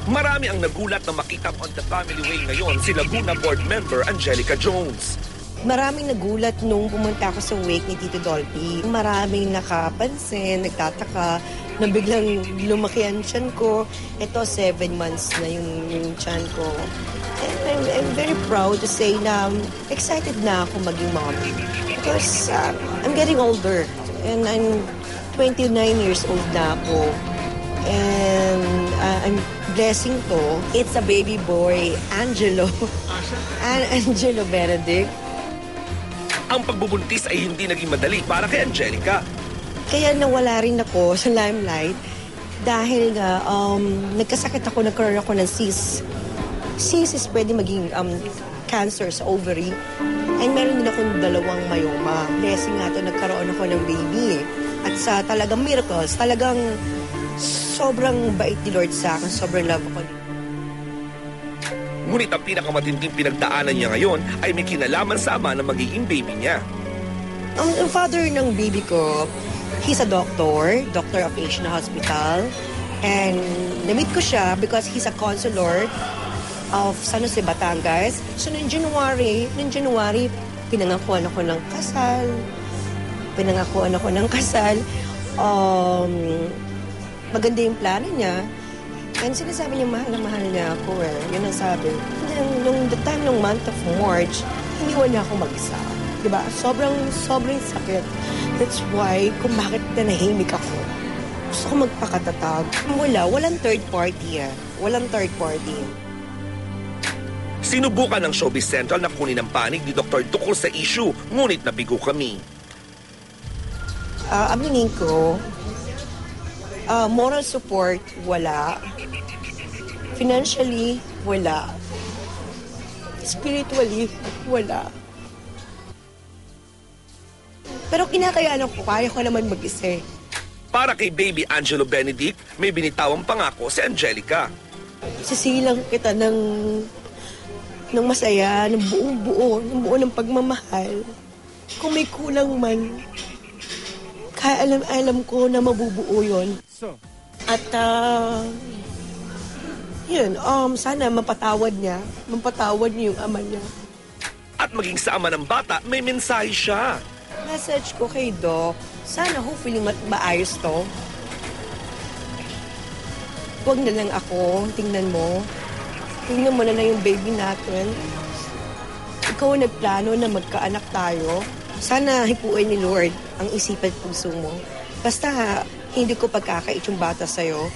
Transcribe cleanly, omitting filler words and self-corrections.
Marami ang nagulat na makita on the family way ngayon si Laguna board member Angelica Jones. Maraming nagulat nung pumunta ako sa wake ni Tito Dolphy. Maraming nakapansin, nagtataka na biglang lumaki ang tiyan ko. Ito, 7 months na yung tiyan ko. And I'm very proud to say na excited na ako maging mom. Because I'm getting older. And I'm 29 years old na ako. And I'm blessing to. It's a baby boy, Angelo. Angelo Benedict. Ang pagbubuntis ay hindi naging madali para kay Angelica. Kaya nawala rin ako sa limelight dahil nga nagkasakit ako, nagkaroon ako ng cyst. Cyst is pwede maging cancer sa ovary. And meron din akong 2 myoma. Blessing nga to, nagkaroon ako ng baby. At sa talagang miracles, talagang sobrang bait ni Lord sa akin, sobrang love ako. Ngunit ang pinakamatinding pinagdaanan niya ngayon ay may kinalaman sa ama na magiging baby niya. Ang father ng baby ko, he's a doctor of Asian Hospital. And na-meet ko siya because he's a counselor of San Jose, Batangas. So noong January, pinangakuan ako ng kasal. Maganda yung plano niya. And sinasabi niya, mahal na mahal niya ako eh. Yun ang sabi. Nung the time ng month of March, iniwan niya ako mag-isa. Diba? Sobrang sakit. That's why, kung bakit nanahimik ako. Gusto ko magpakatatag. Walang third party eh. Walang third party. Sinubukan ng Showbiz Central na kunin ang panig ni Dr. tukol sa issue, ngunit nabigo kami. Aminin ko, moral support, wala. Financially, wala. Spiritually, wala. Pero kinakayaan ko, kaya ko naman mag-isa. Para kay baby Angelo Benedict, may binitawang pangako si Angelica. Sisilang kita ng masaya, ng buo ng pagmamahal. Kung may kulang man, kaya alam ko na mabubuo yun. At yun, sana mapatawad niya yung ama niya. At maging sa ama ng bata, may mensahe siya. Message ko kay Doc, sana hopefully maayos to. Huwag na lang ako, tingnan mo na lang yung baby natin. Ikaw ang nagplano na magkaanak tayo. Sana hipuin ni Lord ang isipan at puso mo. Basta hindi ko pagkakait yung bata sa'yo.